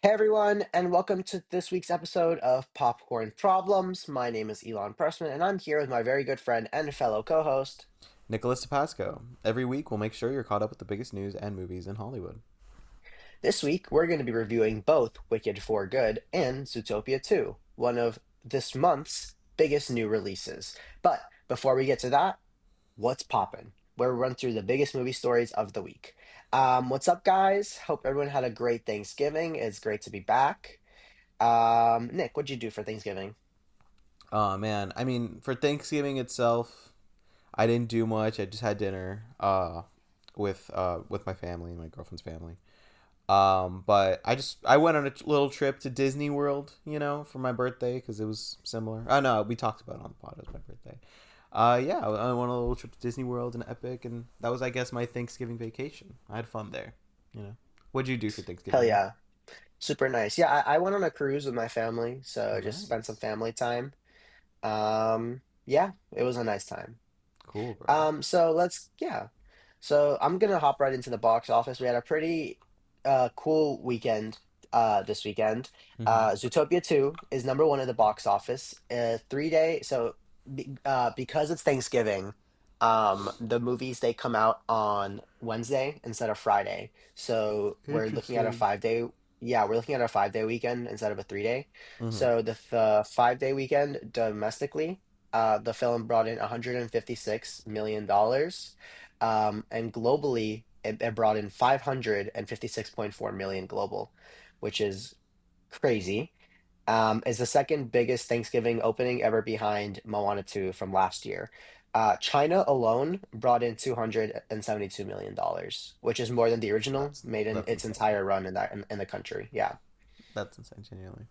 Hey everyone, and welcome to this week's episode of Popcorn Problems. My name is Elon Pressman, and I'm here with my very good friend and fellow co-host. Nicholas Tapasco. Every week, we'll make sure you're caught up with the biggest news and movies in Hollywood. This week, we're going to be reviewing both Wicked for Good and Zootopia 2, one of this month's biggest new releases. But before we get to that, what's poppin'? Where we run through the biggest movie stories of the week. What's up, guys? Hope everyone had a great Thanksgiving. It's great to be back. Nick, what'd you do for Thanksgiving? Oh man, I mean, for Thanksgiving itself, I didn't do much. I just had dinner with my family, my girlfriend's family. But I went on a little trip to Disney World, for my birthday because it was similar. Oh no, we talked about it on the pod. It was my birthday. Yeah, I went on a little trip to Disney World and Epic, and that was, I guess, my Thanksgiving vacation. I had fun there. You know, what'd you do for Hell Thanksgiving? yeah. Super nice. Yeah, I went on a cruise with my family, so just spent some Nice, family time. Yeah, it was a nice time. cool, bro. Yeah. So I'm gonna hop right into the box office. We had a pretty cool weekend this weekend. Mm-hmm. Zootopia 2 is number one at the box office. 3 day, because it's Thanksgiving, the movies they come out on Wednesday instead of Friday. So we're looking at a Interesting. 5 day. Yeah, we're looking at a 5 day weekend instead of a 3 day. Mm-hmm. So the 5 day weekend domestically, the film brought in $156 million. And globally, it brought in 556.4 million global, which is crazy. Is the second biggest Thanksgiving opening ever behind Moana 2 from last year. China alone brought in $272 million, which is more than the original That's made in that's its insane. entire run in the country. Yeah. That's insane, genuinely.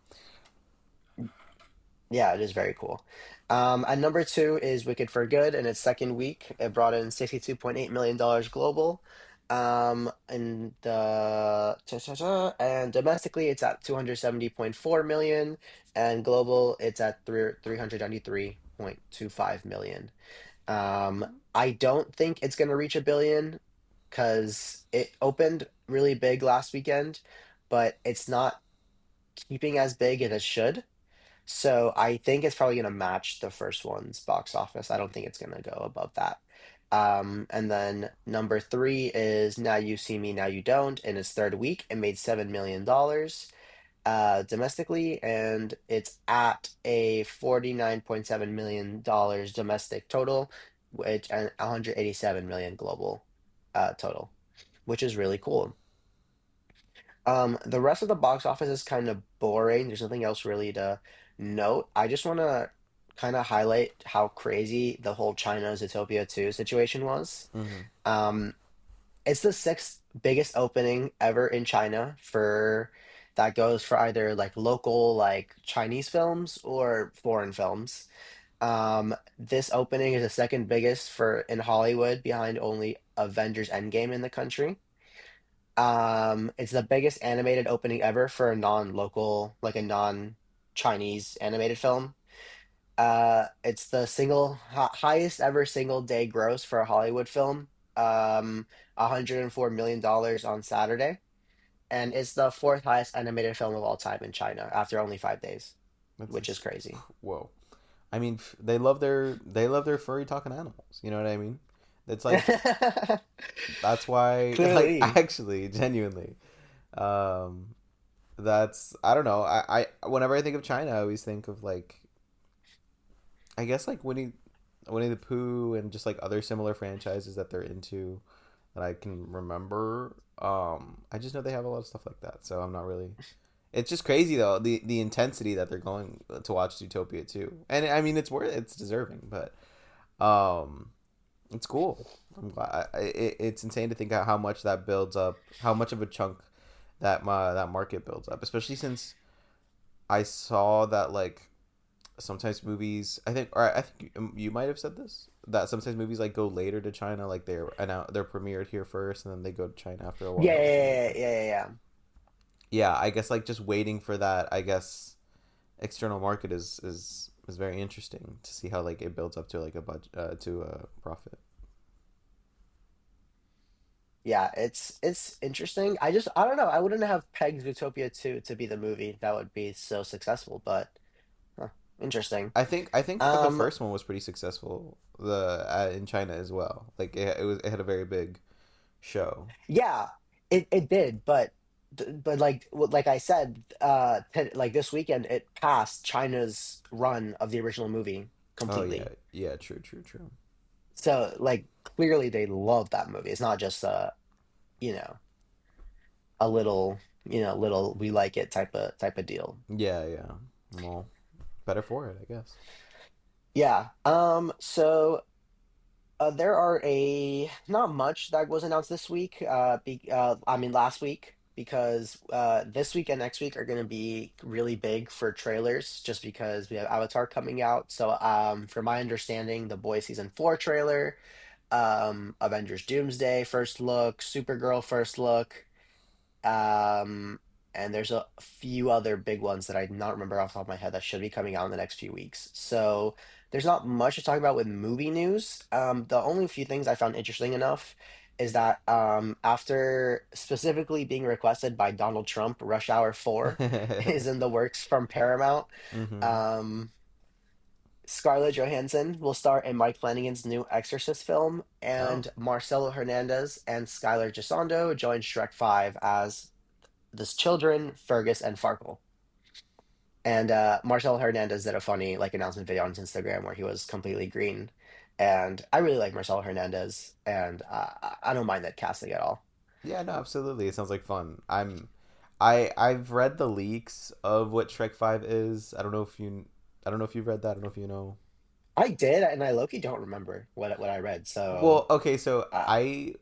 Yeah, it is very cool. And number two is Wicked for Good. In its second week, it brought in $62.8 million global. And domestically, it's at 270.4 million, and global, it's at 393.25 million. I don't think it's going to reach a billion because it opened really big last weekend, but it's not keeping as big as it should. So I think it's probably going to match the first one's box office. I don't think it's going to go above that. And then number three is Now You See Me, Now You Don't. In its third week, it made $7 million domestically, and it's at a $49.7 million domestic total, which and 187 million global total, which is really cool. The rest of the box office is kind of boring. There's nothing else really to note. I just want to kind of highlight how crazy the whole China Zootopia 2 situation was. Mm-hmm. Um, it's the sixth biggest opening ever in China for that goes for either like local like Chinese films or foreign films. This opening is the second biggest for in Hollywood behind only Avengers Endgame in the country. It's the biggest animated opening ever for a non-local, like a non-Chinese animated film. It's the highest ever single day gross for a Hollywood film. $104 million on Saturday, and it's the fourth highest animated film of all time in China after only 5 days, That's which is just crazy. whoa. I mean, they love their furry talking animals. You know what I mean? It's like that's why, like, Clearly. actually, genuinely, um, that's I don't know. I whenever I think of China, I always think of like I guess like Winnie the Pooh and just like other similar franchises that they're into that I can remember. I just know they have a lot of stuff like that, so I'm not really. It's just crazy though the intensity that they're going to watch Zootopia too, and I mean it's deserving, but um, it's cool. I'm glad. It's insane to think how much that builds up, how much of a chunk that market builds up, especially since I saw that like sometimes movies I think you might have said this that sometimes movies like go later to China, like they're premiered here first and then they go to China after a Yeah, while yeah, or something like yeah, that. yeah, yeah, yeah. Yeah, I guess like just waiting for that, I guess external market is very interesting to see how like it builds up to like a budget to a profit. Yeah, it's interesting. I don't know. I wouldn't have pegged Zootopia 2 to be the movie that would be so successful, but huh, interesting. I think the Um, first one was pretty successful the in China as well. Like it had a very big show. yeah, it did, but like I said, like this weekend it passed China's run of the original movie Oh yeah, completely. yeah, true, true, true. So like clearly they love that movie. It's not just you know, a little, little we like it type of deal. Yeah, yeah. Well, better for it, I guess. Yeah. So there are a not much that was announced this week. I mean last week because this week and next week are going to be really big for trailers, just because we have Avatar coming out. So from my understanding, the Boy season 4 trailer, Avengers Doomsday first look, Supergirl first look. Um, and there's a few other big ones that I do not remember off the top of my head that should be coming out in the next few weeks. So there's not much to talk about with movie news. The only few things I found interesting enough is that after specifically being requested by Donald Trump, Rush Hour 4 is in the works from Paramount. Mm-hmm. Um, Scarlett Johansson will star in Mike Flanagan's new Exorcist film, Oh. and Marcelo Hernandez and Skylar Gisondo join Shrek 5 as this children, Fergus and Farkle. And Marcel Hernandez did a funny like announcement video on his Instagram where he was completely green. And I really like Marcel Hernandez, and I don't mind that casting at all. Yeah, no, absolutely. It sounds like fun. I've read the leaks of what Shrek 5 is. I don't know if you've read that. I don't know if you know. I did, and I low-key don't remember what I read. So Well, okay, so uh,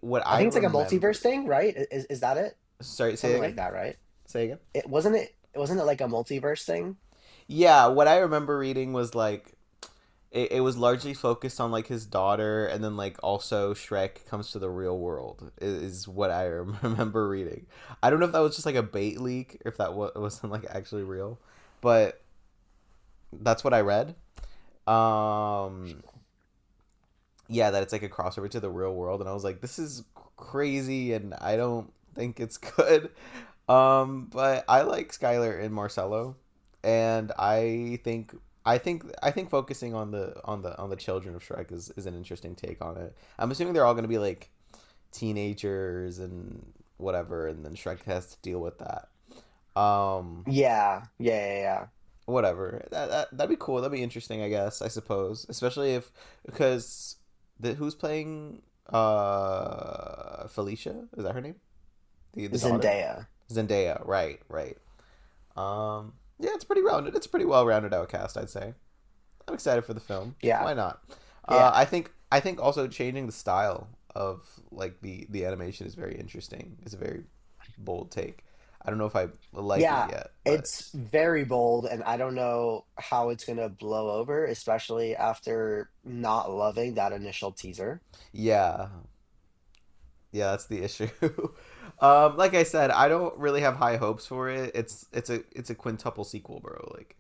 what I I think it's like a multiverse remember. thing, right? Is that it? Sorry, say it Something like again. that, right? Say again. It wasn't it like a multiverse thing? Yeah, what I remember reading was like it was largely focused on like his daughter, and then like also Shrek comes to the real world is what I remember reading. I don't know if that was just like a bait leak, or if that wasn't like actually real, but that's what I read. Um, yeah, that it's like a crossover to the real world, and I was like, this is crazy, and I don't think it's good. But I like Skylar and Marcello, and I think focusing on the children of Shrek is an interesting take on it. I'm assuming they're all going to be like teenagers and whatever, and then Shrek has to deal with that. Um, Yeah, yeah, yeah, yeah. whatever. That'd be cool. That'd be interesting, I guess. I suppose, especially if because who's playing Felicia? Is that her name? The daughter? Zendaya. Zendaya, right, right. Yeah, it's pretty rounded. It's a pretty well rounded out cast, I'd say. I'm excited for the film. Yeah, Why not? yeah, I think also changing the style of like the animation is very interesting. It's a very bold take. I don't know if I like it yeah. yet, but It's very bold, and I don't know how it's gonna blow over, especially after not loving that initial teaser. yeah, yeah, that's the issue. Like I said, I don't really have high hopes for it. It's a quintuple sequel, bro. Like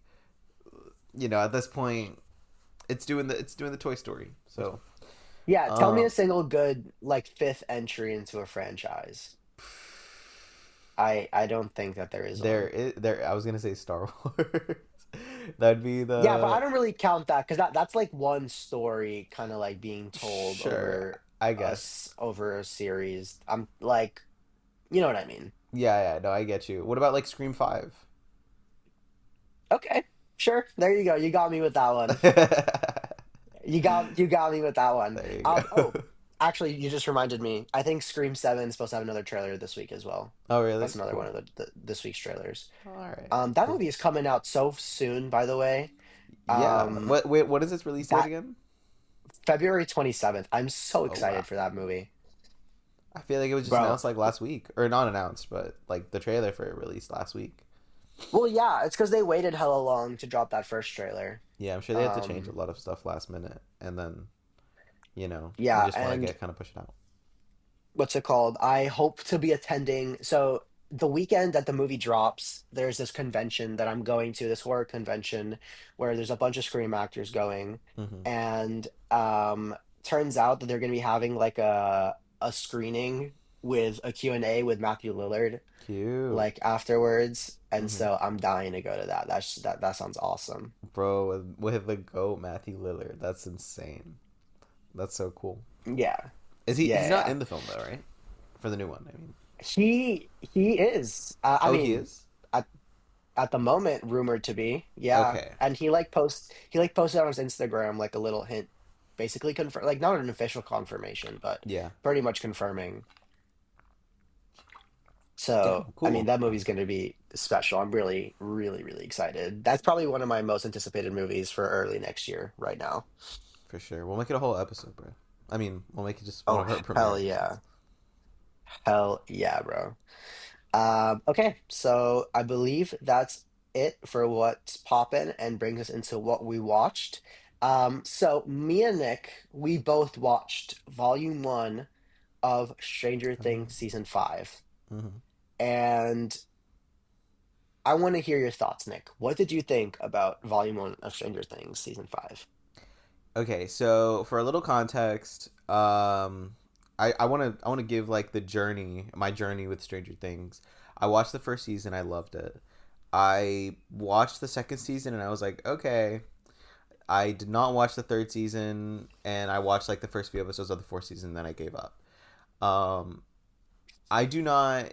at this point, it's doing the Toy Story. So, Yeah, tell me um, a single good like fifth entry into a franchise. I don't think that there is one. there. I was gonna say Star Wars. That'd be Yeah, but I the don't really count that because that's like one story kind of like being told sure. over I guess. over a series. I'm like, you know what I mean. Yeah, yeah. No, I get you. What about like Scream 5? Okay, sure. There you go. You got me with that one. There You got me with that one. you Oh, go. actually, you just reminded me. I think Scream 7 is supposed to have another trailer this week as well. Oh, That's really? another one Cool. of the this week's trailers. All right. That Cool. movie is coming out so soon, by the way. Yeah. Um, What? Wait. What is its release date that again? February 27th. I'm so Oh wow. excited for that movie. I feel like it was just Bro. announced like last week, or not announced, but like the trailer for it released last week. Well, yeah, it's because they waited hella long to drop that first trailer. Yeah, I'm sure they had to change a Um, lot of stuff last minute, and then they yeah, just want to and get kind of push it out. what's it called? I hope to be attending. So the weekend that the movie drops, there's this convention that I'm going to, this horror convention where there's a bunch of Scream actors going, Hmm. and turns out that they're going to be having like a screening. with a Q&A with Matthew Lillard Cute. like afterwards, and Mm-hmm. so I'm dying to go to that. That sounds awesome. Bro, with the GOAT Matthew Lillard. That's insane. That's so cool. Yeah, Is he? yeah, He's not yeah. in the film though, right? For the new one, I mean. He is. I Oh, he mean, is. at at the moment, rumored to be. Yeah, Okay. and he like posted on his Instagram like a little hint, basically confirm like not an official confirmation, but Yeah. pretty much confirming. Damn. So, I mean, Cool. that movie's going to be special. I'm really, really, really excited. That's probably one of my most anticipated movies for early next year right now. For sure. We'll make it a whole episode, bro. I mean, we'll make it just one Oh, of our premiere hell episodes. yeah. Hell yeah, bro. Okay, so I believe that's it for what's poppin' and brings us into what we watched. So me and Nick, we both watched volume one of Stranger Uh, Things season five. mhm. And I want to hear your thoughts, Nick. What did you think about volume one of Stranger Things season five? Okay, so for a little context, I want to give like the journey, my journey with Stranger Things. I watched the first season, I loved it. I watched the second season, and I was like, okay. I did not watch the third season, and I watched like the first few episodes of the fourth season, then I gave up. Um, I do not.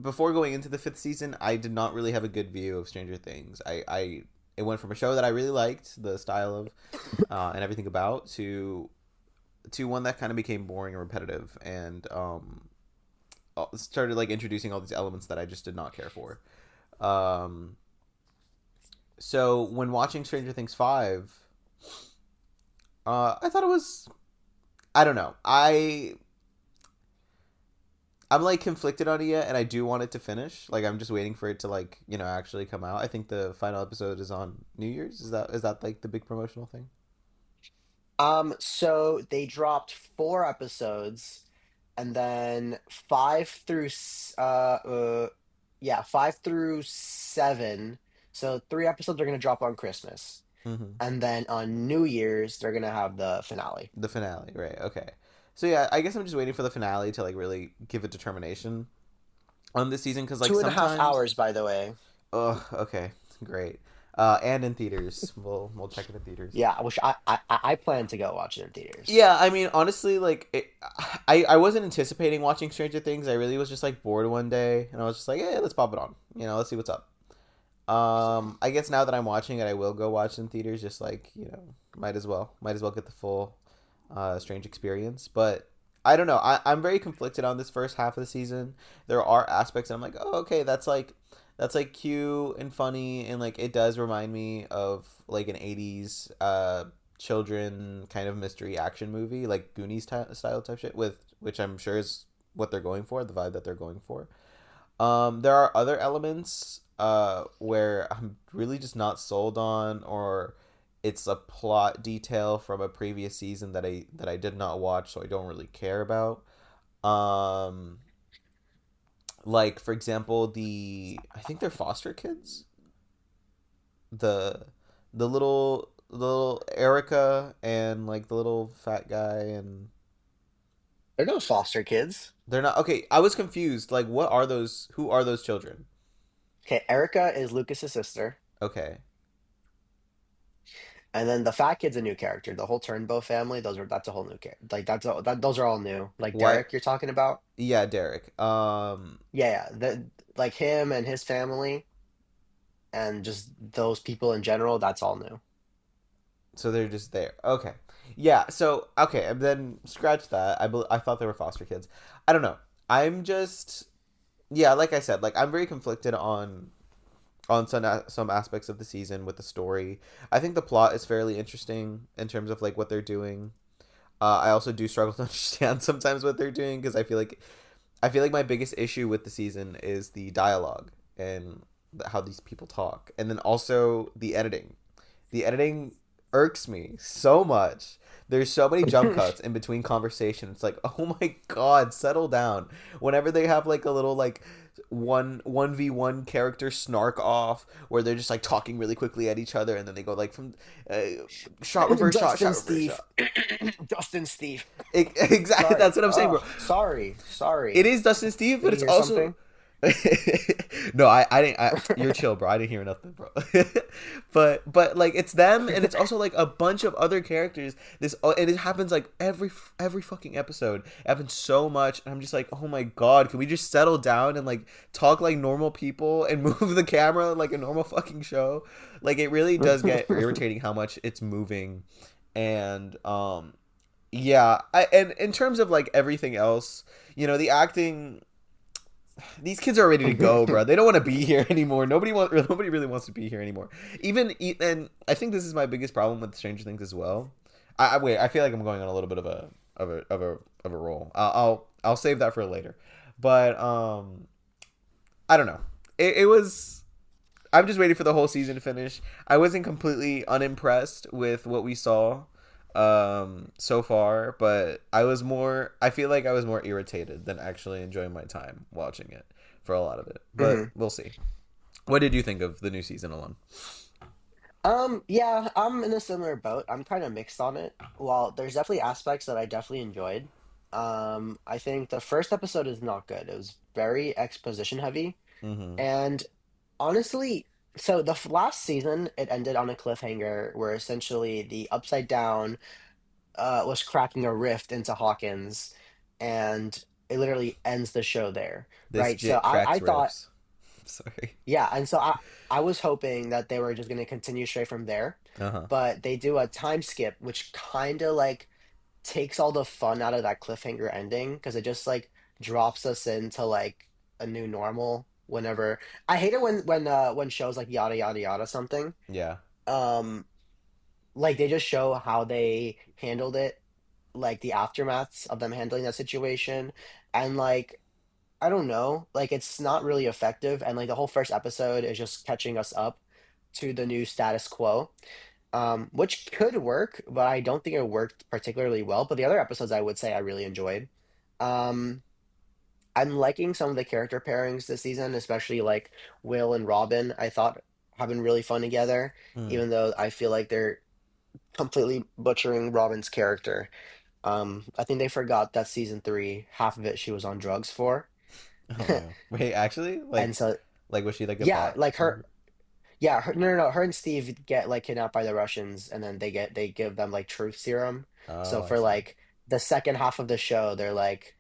Before going into the fifth season, I did not really have a good view of Stranger Things. It went from a show that I really liked the style of and everything about to one that kind of became boring and repetitive and started like introducing all these elements that I just did not care for. Um, so when watching Stranger Things 5, I thought it was, I don't know. I'm like conflicted on it yet, and I do want it to finish. Like I'm just waiting for it to like actually come out. I think the final episode is on New Year's. Is that like the big promotional thing? So they dropped four episodes, and then yeah, five through seven. So three episodes are gonna drop on Christmas, Mm-hmm. and then on New Year's they're gonna have the finale. The finale, right? Okay. So yeah, I guess I'm just waiting for the finale to like really give a determination on this season because like 2.5 hours, sometimes, by the way. oh, okay, great. And in theaters, we'll check it in theaters. Yeah, I wish I plan to go watch it in theaters. Yeah, I mean, honestly, like I wasn't anticipating watching Stranger Things. I really was just like bored one day, and I was just like, hey, let's pop it on. Let's see what's up. I guess now that I'm watching it, I will go watch it in theaters. Just like might as well get the full strange experience. But I don't know. I'm very conflicted on this first half of the season. There are aspects that I'm like, oh, okay, that's like cute and funny, and like it does remind me of like an '80s children kind of mystery action movie, like Goonies style type shit, with which I'm sure is what they're going for, the vibe that they're going for. There are other elements where I'm really just not sold on, or it's a plot detail from a previous season that I did not watch, so I don't really care about. Um, like for example, I think they're foster kids. The the little Erica and like the little fat guy, and They're no foster kids. they're not okay. I was confused. Like, what are those? Who are those children? Okay, Erica is Lucas's sister. Okay, And then the fat kid's a new character. The whole Turnbow family, that's a whole new character. Like those are all new. Like why? Derek, you're talking about? Yeah, Derek. Yeah, yeah. Like him and his family, and just those people in general. That's all new. So they're just there. Okay. Yeah. So okay, and then scratch that. I thought they were foster kids. I don't know. I'm just yeah. Like I said, like I'm very conflicted on some aspects of the season with the story. I think the plot is fairly interesting in terms of like what they're doing. I also do struggle to understand sometimes what they're doing because I feel like my biggest issue with the season is the dialogue and how these people talk, and then also the editing. The editing irks me so much. There's so many jump cuts in between conversations. It's like, oh my god, settle down. Whenever they have like a little like one v one character snark off, where they're just like talking really quickly at each other, and then they go like from uh, Dustin shot, reverse Steve. shot. Dustin Steve. Exactly, Sorry. that's what I'm saying, bro. Oh, sorry. It Sorry. is Dustin Steve, Did but you it's hear also something? no, I didn't. You're chill, bro. I didn't hear nothing, bro. But like it's them, and it's also like a bunch of other characters. And it happens like every fucking episode. It happens so much, and I'm just like, oh my god, can we just settle down and like talk like normal people and move the camera like a normal fucking show? Like it really does get irritating how much it's moving, and yeah. And in terms of like everything else, the acting, these kids are ready to go, bro. They don't want to be here anymore. Nobody really wants to be here anymore. And I think this is my biggest problem with Stranger Things as well. Wait. I feel like I'm going on a little bit of a roll. I'll save that for later. But I don't know. It was. I'm just waiting for the whole season to finish. I wasn't completely unimpressed with what we saw so far, but I feel like I was more irritated than actually enjoying my time watching it for a lot of it. But Mhm. we'll see. What did you think of the new season alone? Yeah, I'm in a similar boat. I'm kind of mixed on it. While there's definitely aspects that I definitely enjoyed. I think the first episode is not good. It was very exposition heavy. Mm-hmm. And honestly, so the last season, it ended on a cliffhanger where essentially the Upside Down was cracking a rift into Hawkins, and it literally ends the show there, This right? So jit I cracks thought, riffs. Sorry. yeah, and so I was hoping that they were just going to continue straight from there, Uh huh. but they do a time skip, which kind of like takes all the fun out of that cliffhanger ending because it just like drops us into like a new normal whenever. I hate it when shows like yada yada yada something. Yeah. Um like they just show how they handled it, like the aftermaths of them handling that situation, and like I don't know, like it's not really effective, and like the whole first episode is just catching us up to the new status quo, which could work, but I don't think it worked particularly well. But the other episodes I would say I really enjoyed. um I'm liking some of the character pairings this season, especially like Will and Robin. I thought have been really fun together, Mm. even though I feel like they're completely butchering Robin's character. I think they forgot that season three, half of it she was on drugs for. Oh no. Wait, actually, And so like was she like a yeah, bot like or something? her yeah, her, no, no, no, her and Steve get like kidnapped by the Russians, and then they give them like truth serum. So Oh, I for see. like the second half of the show, they're like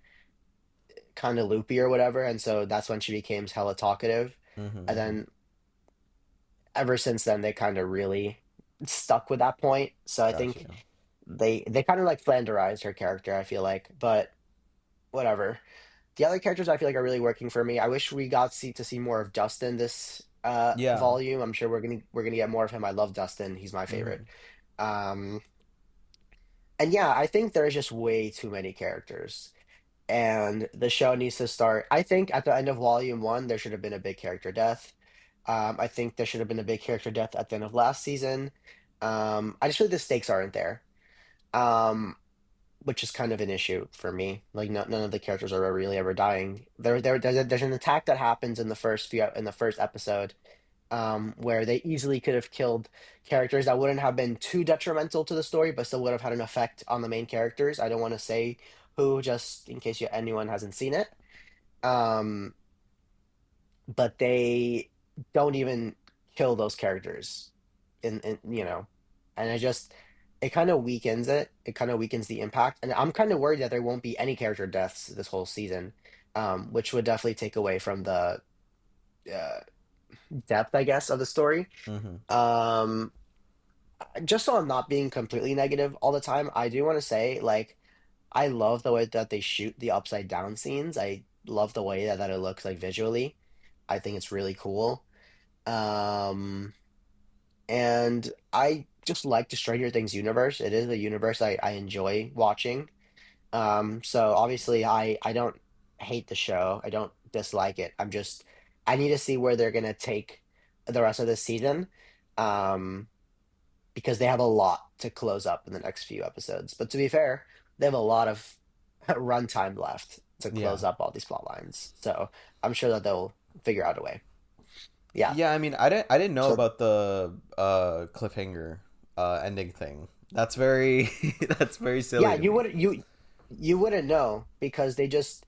kind of loopy or whatever, and so that's when she becomes hella talkative. Mm-hmm. And Mm-hmm. then ever since then they kind of really stuck with that point. So I Got think you. they kind of like flanderized her character, I feel like, but whatever. The other characters I feel like are really working for me. I wish we got to see more of Dustin this Yeah. volume. I'm sure we're gonna get more of him. I love Dustin. He's my favorite. Mm-hmm. Um and yeah, I think there's just way too many characters. And the show needs to start. I think at the end of volume one, there should have been a big character death. I think there should have been a big character death at the end of last season. I just feel like the stakes aren't there. Um, which is kind of an issue for me. Like none of the characters are really ever dying. There's an attack that happens in the first episode, where they easily could have killed characters that wouldn't have been too detrimental to the story, but still would have had an effect on the main characters. I don't want to say who, just in case anyone hasn't seen it. Um, but they don't even kill those characters, in and I just it kind of weakens it. It kind of weakens the impact, and I'm kind of worried that there won't be any character deaths this whole season, which would definitely take away from the uh, depth, I guess, of the story. Mm-hmm. Um, just so I'm not being completely negative all the time, I do want to say, like, I love the way that they shoot the upside down scenes. I love the way that it looks like visually. I think it's really cool. Um, and I just like the Stranger Things universe. It is a universe I enjoy watching. So obviously I don't hate the show. I don't dislike it. I need to see where they're gonna take the rest of the season. Um, because they have a lot to close up in the next few episodes. But to be fair, they have a lot of runtime left to Yeah. close up all these plot lines. So I'm sure that they'll figure out a way. Yeah. Yeah, I mean, I didn't know So about the cliffhanger ending thing. That's very that's very yeah, silly to me. you wouldn't know because they just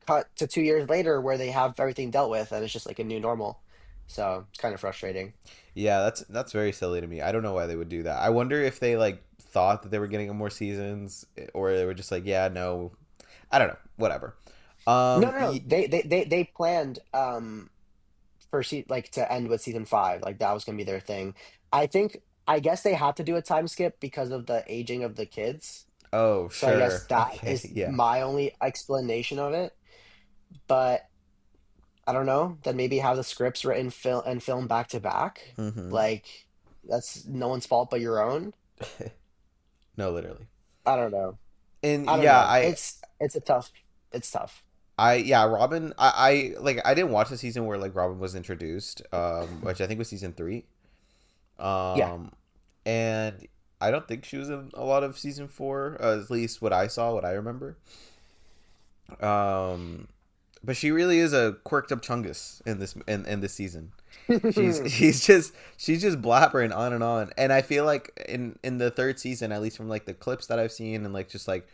cut to 2 years later where they have everything dealt with and it's just like a new normal. So it's kind of frustrating. Yeah, that's very silly to me. I don't know why they would do that. I wonder if they like thought that they were getting more seasons, or they were just like, yeah, no, I don't know, whatever. No, no, no. Y- They planned like to end with season 5. Like that was gonna be their thing. I guess they had to do a time skip because of the aging of the kids. oh, So I guess sure, that okay, is yeah. my only explanation of it. But I don't know. Then maybe have the scripts written film back to back. Mm-hmm. Like that's no one's fault but your own. No, literally. I don't know. And I don't yeah, know. I It's a tough. It's tough. I yeah, Robin. I like I didn't watch the season where like Robin was introduced, which I think was season 3. Yeah. Um, and I don't think she was in a lot of season 4, at least what I saw, what I remember. Um, but she really is a quirked up chungus in this season. She's she's just blabbering on and on, and I feel like in the third season, at least from like the clips that I've seen and like just like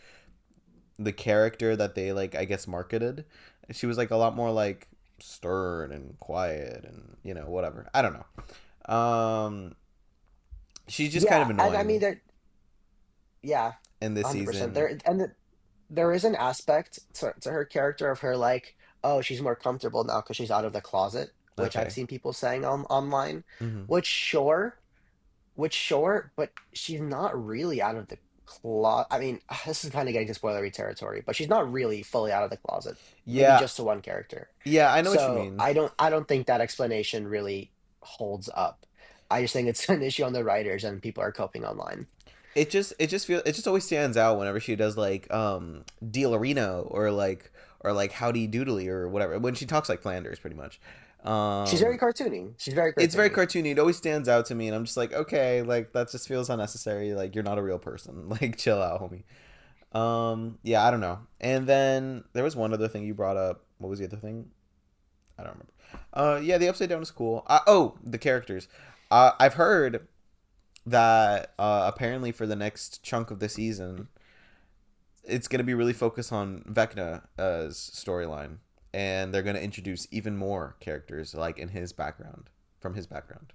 the character that they like I guess marketed, she was like a lot more like stern and quiet and whatever. I don't know. She's just kind Yeah, of and I mean annoying there. Yeah, in this 100%. season. There is an aspect to her character of her like, oh, she's more comfortable now because she's out of the closet, which I've Okay. seen people saying online. Mm-hmm. Which sure, which sure, but she's not really out of the closet. I mean, this is kind of getting to spoilery territory, but she's not really fully out of the closet. Maybe Yeah, just to one character. yeah, I know what you So mean. I don't think that explanation really holds up. I just think it's an issue on the writers and people are coping online. It just always stands out whenever she does like Dealerino or like Howdy Doodly or whatever when she talks like Flanders pretty much. She's very Um, cartoony. She's very it's very cartoony. cartoony. It always stands out to me, and I'm just like, okay, like that just feels unnecessary. Like you're not a real person. Like chill out, homie. Yeah, I don't know. And then there was one other thing you brought up. What was the other thing? I don't remember. Yeah, the Upside Down is cool. Oh, the characters. I've heard that apparently for the next chunk of the season, it's going to be really focused on Vecna's storyline, and they're going to introduce even more characters like in his background, from his background.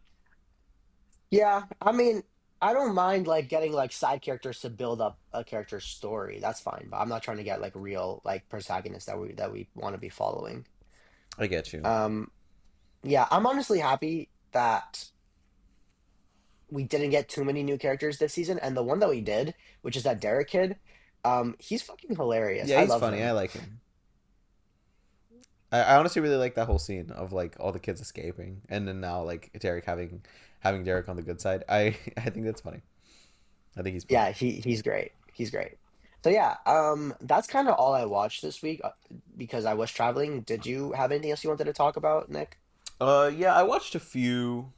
Yeah, I mean, I don't mind like getting like side characters to build up a character's story. That's fine, but I'm not trying to get like real like protagonists that we want to be following. I get you. Um, yeah, I'm honestly happy that we didn't get too many new characters this season, and the one that we did, which is that Derek kid, he's fucking hilarious. Yeah, I he's love funny. I him. like him. I honestly really like that whole scene of like all the kids escaping, and then now like Derek having Derek on the good side. I think that's funny. I think he's funny. Yeah, he's great. He's great. So yeah, that's kind of all I watched this week because I was traveling. Did you have anything else you wanted to talk about, Nick? Yeah, I watched a few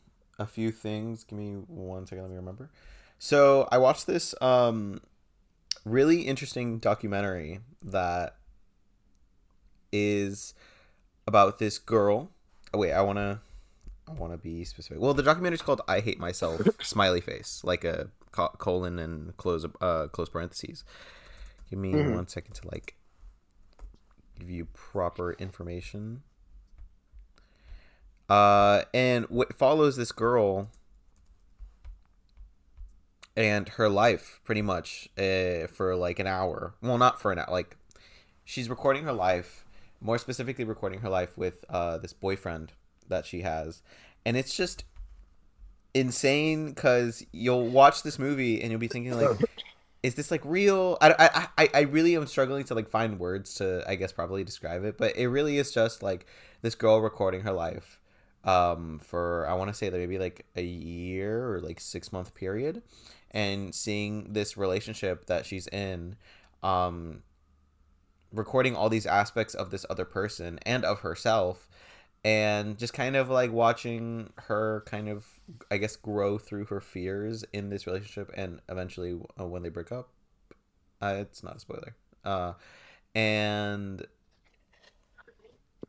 things. Give me one second. Let me remember. So I watched this really interesting documentary that is about this girl. Oh wait, I wanna be specific. Well, the documentary is called "I Hate Myself." Smiley face, like a colon and close parentheses. Give me Hmm. 1 second to like give you proper information. And what follows this girl and her life pretty much for like an hour. Well, not for an hour. Like she's recording her life, more specifically recording her life with this boyfriend that she has, and it's just insane because you'll watch this movie and you'll be thinking like, is this like real? I really am struggling to like find words to I guess properly describe it, but it really is just like this girl recording her life for I want to say that maybe like a year or like 6 month period, and seeing this relationship that she's in, um recording all these aspects of this other person and of herself, and just kind of like watching her kind of, I guess, grow through her fears in this relationship, and eventually when they break up, it's not a spoiler. And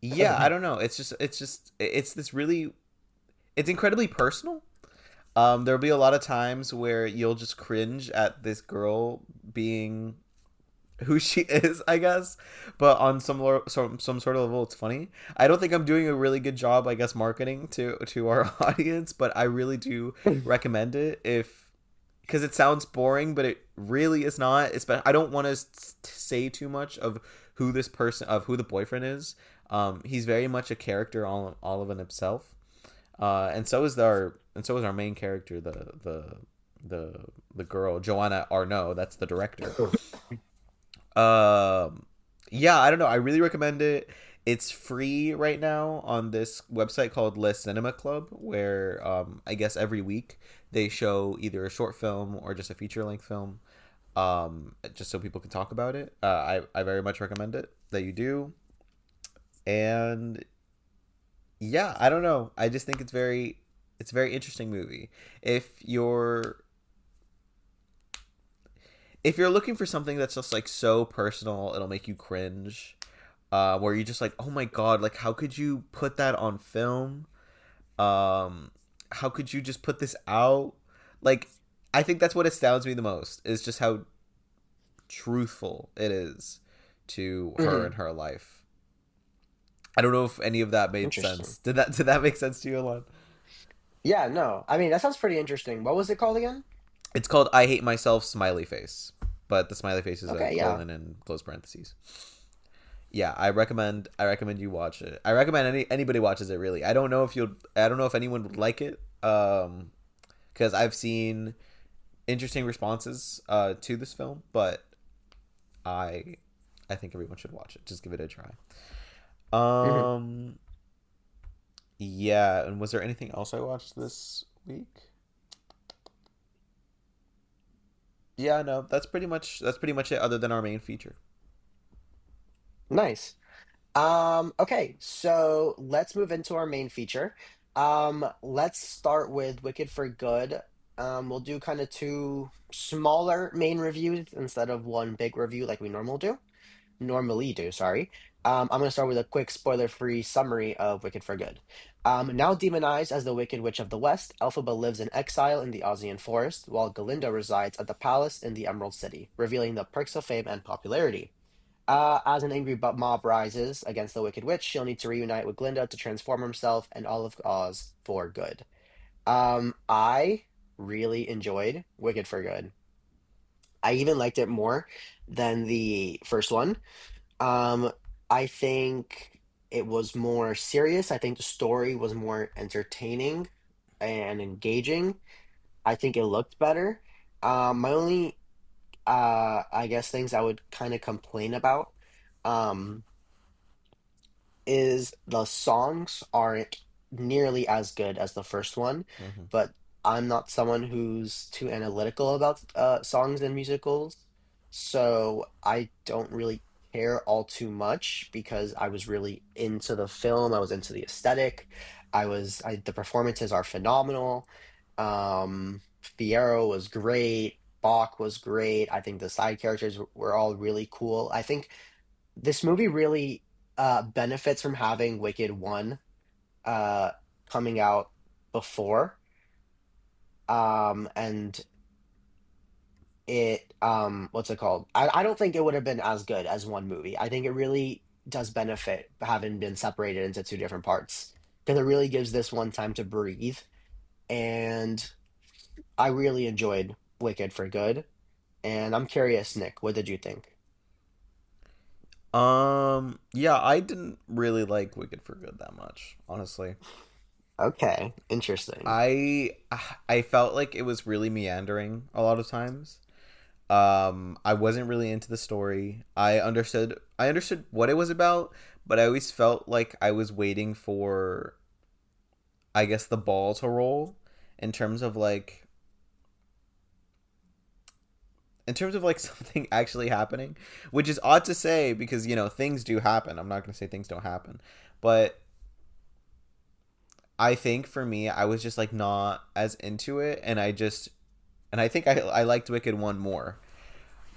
yeah, I don't know. It's this really, it's incredibly personal. There'll be a lot of times where you'll just cringe at this girl being who she is, I guess. But on some sort of level, it's funny. I don't think I'm doing a really good job, I guess, marketing to our audience, but I really do recommend it if because it sounds boring, but it really is not. It's I don't want to say too much of who the boyfriend is. He's very much a character all of in himself, and so is our main character, the girl Joanna Arnaud. That's the director. Um, yeah, I don't know. I really recommend it. It's free right now on this website called Le Cinema Club, where I guess every week they show either a short film or just a feature length film, just so people can talk about it. I very much recommend it that you do. And yeah, I don't know. I just think it's a very interesting movie. If you're if you're looking for something that's just like so personal, it'll make you cringe. Where you're just like, oh my god, like how could you put that on film? How could you just put this out? Like, I think that's what astounds me the most is just how truthful it is to her Mhm. and her life. I don't know if any of that made Interesting. sense. Did that make sense to you, Alon? Yeah, no. I mean, that sounds pretty interesting. What was it called again? It's called I Hate Myself Smiley Face, but the smiley face is a Okay, yeah. colon and close parentheses. Yeah, I recommend you watch it. I recommend anybody watches it really. I don't know if anyone would like it. Because I've seen interesting responses to this film, but I I think everyone should watch it. Just give it a try. Hmm. Um yeah, and was there anything else I watched this week? Yeah, no, that's pretty much it other than our main feature. Nice. Okay, so let's move into our main feature. Let's start with Wicked for Good. We'll do kind of two smaller main reviews instead of one big review like we normally do, sorry. I'm going to start with a quick spoiler-free summary of Wicked for Good. Now demonized as the Wicked Witch of the West, Elphaba lives in exile in the Ozian forest, while Galinda resides at the palace in the Emerald City, revealing the perks of fame and popularity. As an angry mob rises against the Wicked Witch, she'll need to reunite with Glinda to transform himself and all of Oz for good. I really enjoyed Wicked for Good. I even liked it more than the first one. Um, I think it was more serious. I think the story was more entertaining and engaging. I think it looked better. My only, I guess, things I would kind of complain about. Um, is the songs aren't nearly as good as the first one, Mm-hmm. but I'm not someone who's too analytical about songs and musicals, so I don't really care all too much because I was really into the film, I was into the aesthetic, the performances are phenomenal. Fierro was great, Bach was great. I think the side characters were all really cool. I think this movie really benefits from having Wicked 1 uh, coming out before. And what's it called? I don't think it would have been as good as one movie. I think it really does benefit having been separated into two different parts because it really gives this one time to breathe. And I really enjoyed Wicked for Good. And I'm curious, Nick, what did you think? Yeah, I didn't really like Wicked for Good that much, honestly. Okay, interesting. I I felt like it was really meandering a lot of times. I wasn't really into the story. I understood what it was about, but I always felt like I was waiting for, I guess, the ball to roll in terms of like something actually happening, which is odd to say because things do happen. I'm not going to say things don't happen, but I think for me, I was just like not as into it, and I think I liked Wicked one more.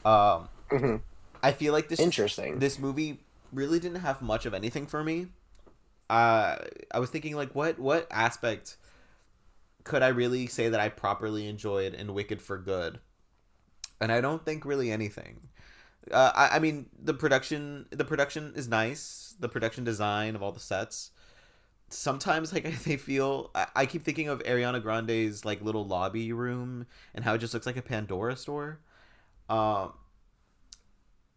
Um, Hmm. I feel like Interesting. this movie really didn't have much of anything for me. Uh, I was thinking like what aspect could I really say that I properly enjoyed in Wicked for Good, and I don't think really anything. I mean the production is nice. The production design of all the sets. Sometimes like they feel I keep thinking of Ariana Grande's like little lobby room and how it just looks like a Pandora store. Um,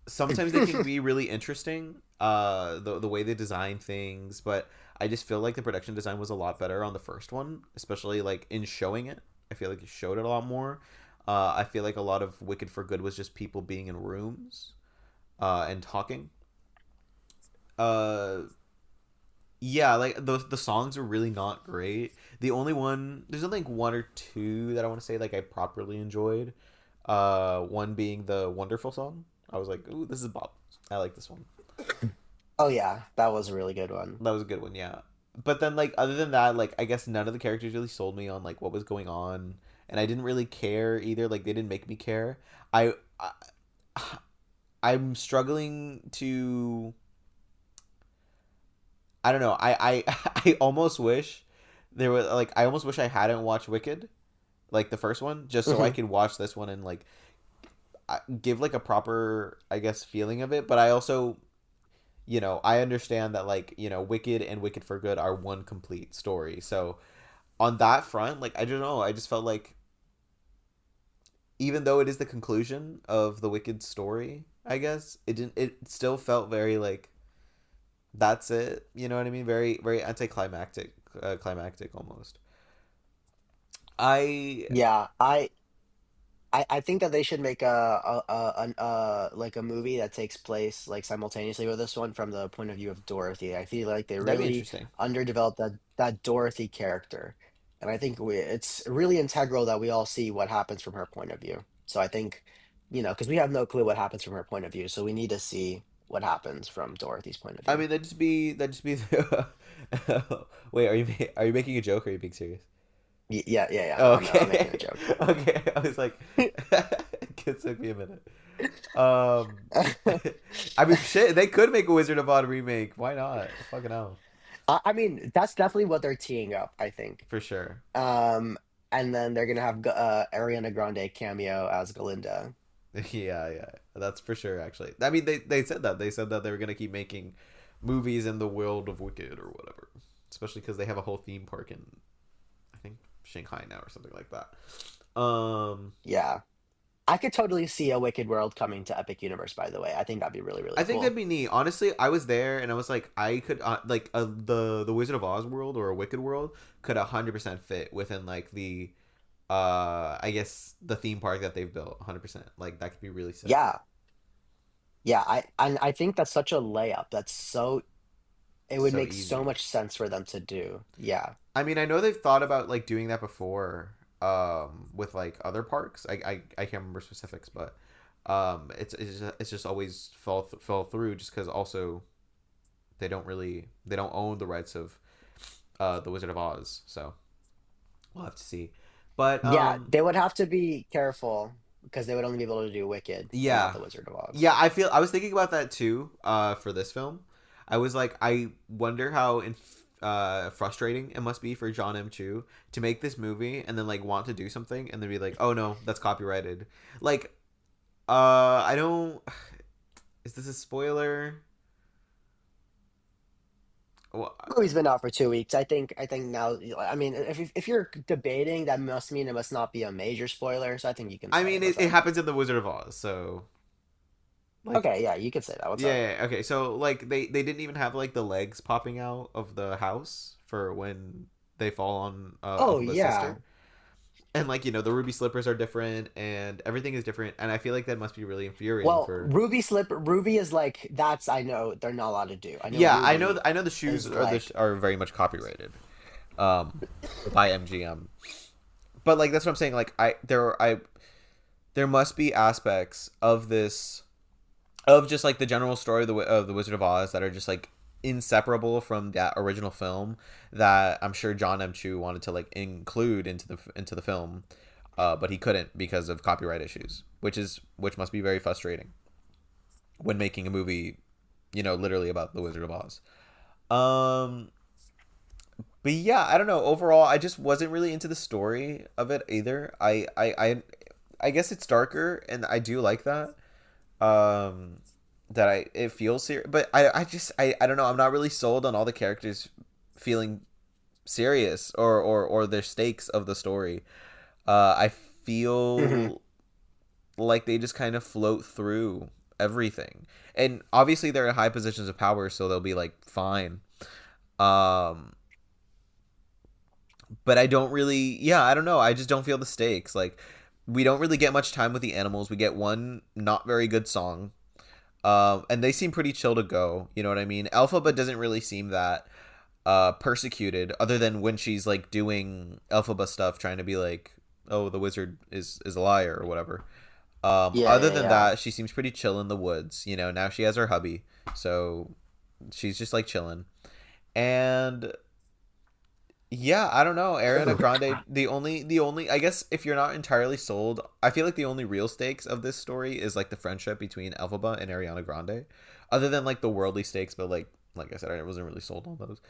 Sometimes they can be really interesting. The way they design things, but I just feel like the production design was a lot better on the first one, especially like in showing it. I feel like it showed it a lot more. I feel like a lot of Wicked for Good was just people being in rooms and talking. Uh, yeah, like the songs are really not great. There's only like one or two that I want to say like I properly enjoyed. One being the Wonderful song. I was like, ooh, this is Bob. I like this one. Oh yeah, that was a really good one. That was a good one, yeah. But then like other than that, like I guess none of the characters really sold me on like what was going on, and I didn't really care either. Like they didn't make me care. I I'm struggling to. I don't know. I almost wish there was like I almost wish I hadn't watched Wicked, like the first one, just so I Hmm. could watch this one and like give like a proper I guess feeling of it. But I also I understand that like Wicked and Wicked for Good are one complete story. So on that front, like I don't know, I just felt like even though it is the conclusion of the Wicked story, I guess it didn't. It still felt very like that's it. You know what I mean? Very very anticlimactic, climactic almost. I Yeah, I think that they should make like a movie that takes place like simultaneously with this one from the point of view of Dorothy. I feel like they That'd be really interesting. underdeveloped that Dorothy character, and I think it's really integral that we all see what happens from her point of view. So I think, because we have no clue what happens from her point of view, so we need to see what happens from Dorothy's point of I view. mean, that'd just be. Wait, are you making a joke? Or are you being serious? Yeah, yeah, yeah. I'm making a Okay, joke. okay. I was like, it took me a minute. Um, I mean, shit, they could make a Wizard of Oz remake. Why not? Fucking hell, I mean, that's definitely what they're teeing up, I think. for sure. Um, and then they're gonna have Ariana Grande cameo as Galinda. Yeah, yeah, that's for sure. Actually, I mean, they said that they were gonna keep making movies in the world of Wicked or whatever, especially because they have a whole theme park in I think Shanghai now or something like that. Yeah, I could totally see a Wicked World coming to Epic Universe. By the way, I think that'd be really, really I think that'd cool. be neat. Honestly, I was there and I was like, I could like the Wizard of Oz world or a Wicked world could 100% fit within like the I guess the theme park that they've built 100%. Like that could be really sick. Yeah, yeah. I think that's such a layup. That's so it would So make so easy. much sense for them to do. Yeah, I mean, I know they've thought about like doing that before with like other parks. I can't remember specifics, but it's just always fell through just cuz also they don't own the rights of the Wizard of Oz. So, we'll have to see. But yeah. They would have to be careful because they would only be able to do Wicked and not yeah. the Wizard of Oz. Yeah, I was thinking about that too for this film. I was like I wonder how frustrating it must be for John M. Chu to make this movie and then like want to do something and then be like, "Oh no, that's copyrighted." Like I don't is this a spoiler? Well, Movie's been out for 2 weeks. I think now. I mean, if you're debating, that must mean it must not be a major spoiler. So I think you can I say it. mean What's it up? happens in The Wizard of Oz, so like Okay, yeah, you can say that. What's yeah, up? yeah, yeah, okay. So like they didn't even have like the legs popping out of the house for when they fall on Oh Elphaba's yeah, sister. And like the ruby slippers are different and everything is different and I feel like that must be really infuriating well, for Ruby is like that's I know they're not allowed to do. I know yeah Ruby I know the shoes is like are very much copyrighted um by MGM but like that's what I'm saying like there must be aspects of this of just like the general story of the Wizard of Oz that are just like inseparable from that original film that I'm sure John M. Chu wanted to like include into the film, but he couldn't because of copyright issues, which must be very frustrating when making a movie, literally about the Wizard of Oz. Um, but yeah, I don't know. Overall, I just wasn't really into the story of it either. I guess it's darker, and I do like that. Um, that it feels serious, but I don't know. I'm not really sold on all the characters feeling serious or their stakes of the story. I Hmm. feel like they just kind of float through everything, and obviously they're in high positions of power, so they'll be like fine. Um, but I don't really, yeah, I don't know. I just don't feel the stakes. Like, we don't really get much time with the animals. We get one not very good song, and they seem pretty chill to go. You know what I mean? Elphaba doesn't really seem that persecuted, other than when she's like doing Elphaba stuff, trying to be like, oh, the wizard is a liar or whatever. Yeah, Other yeah, than yeah. that, she seems pretty chill in the woods. Now she has her hubby, so she's just like chilling. And yeah, I don't know. Ariana Grande, the only, I guess if you're not entirely sold, I feel like the only real stakes of this story is like the friendship between Elphaba and Ariana Grande, other than like the worldly stakes. But like I said, I wasn't really sold on those.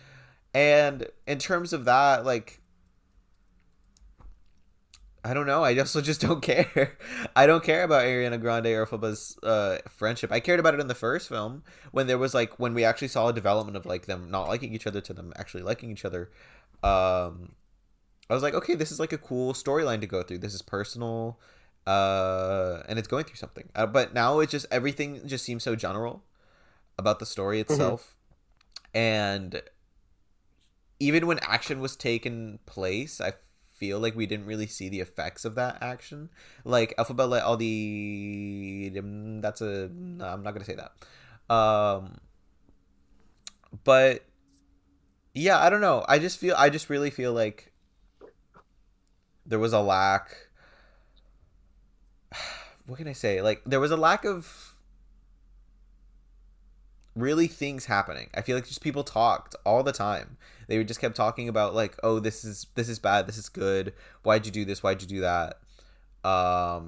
And in terms of that, like, I don't know. I also just don't care. I don't care about Ariana Grande or Elphaba's friendship. I cared about it in the first film when there was like when we actually saw a development of like them not liking each other to them actually liking each other. Um, I was like, okay, this is like a cool storyline to go through. This is personal, and it's going through something. But now it's just everything just seems so general about the story Hmm. itself, and even when action was taken place, I feel like we didn't really see the effects of that action. Like Alphabet let all the that's a no, I'm not gonna say that. But yeah, I don't know. I just really feel like there was a lack. What can I say? Like there was a lack of really things happening. I feel like just people talked all the time. They just kept talking about like, oh, this is bad, this is good. Why'd you do this? Why'd you do that?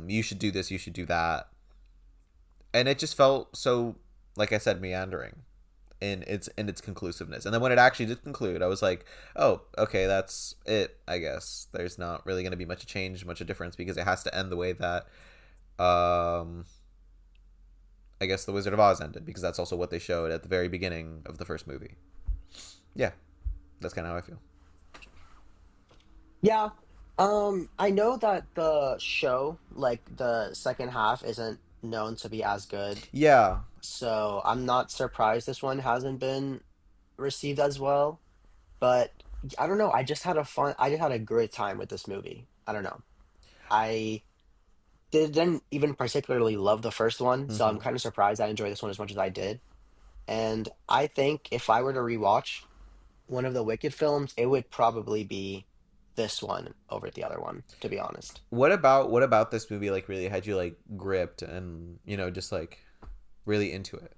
You should do this. You should do that. And it just felt so, like I said, meandering in its conclusiveness. And then when it actually did conclude, I was like, oh, okay, that's it. I guess there's not really going to be much a change, much a difference because it has to end the way that um I guess the Wizard of Oz ended because that's also what they showed at the very beginning of the first movie. Yeah, that's kind of how I feel. Yeah. I know that the show, like the second half, isn't known to be as good. Yeah. So I'm not surprised this one hasn't been received as well. But I don't know. I just had a great time with this movie. I don't know. I didn't even particularly love the first one, so I'm Mm-hmm. kind of surprised I enjoyed this one as much as I did. And I think if I were to rewatch one of the Wicked films, it would probably be this one over the other one, to be honest. What about this movie like really had you like gripped and just like really into it?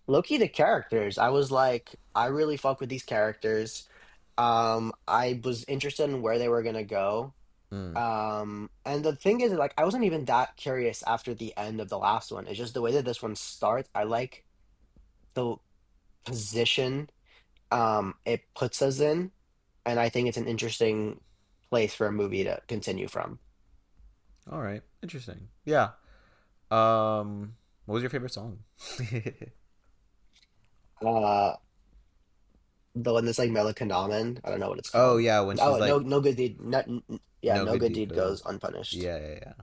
Loki, the characters, I was like, I really fuck with these characters. I was interested in where they were gonna go. Mm. And the thing is, like, I wasn't even that curious after the end of the last one. It's just the way that this one starts. I like the position it puts us in, and I think it's an interesting place for a movie to continue from. All right, interesting. Yeah. What was your favorite song? Uh, the one that's like Melatonin, I don't know what it's Oh called. yeah, when she's Oh, like, no good deed, yeah, no no good good deed deed goes. goes unpunished. Yeah, yeah, yeah.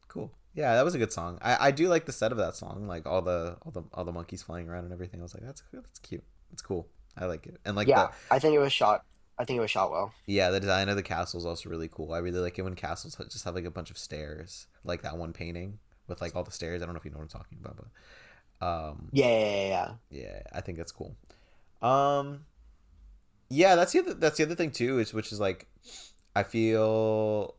Cool. Yeah, that was a good song. I do like the set of that song, like all the monkeys flying around and everything. I was like, that's cute. It's cool. I like it. And like the Yeah, I think it was shot. I think it was shot well. yeah, the design of the castle is also really cool. I really like it when castles just have like a bunch of stairs, like that one painting with like all the stairs. I don't know if you know what I'm talking about, but Yeah, yeah, yeah, yeah. yeah, I think that's cool. Um, yeah, that's the other thing too, is which is like I feel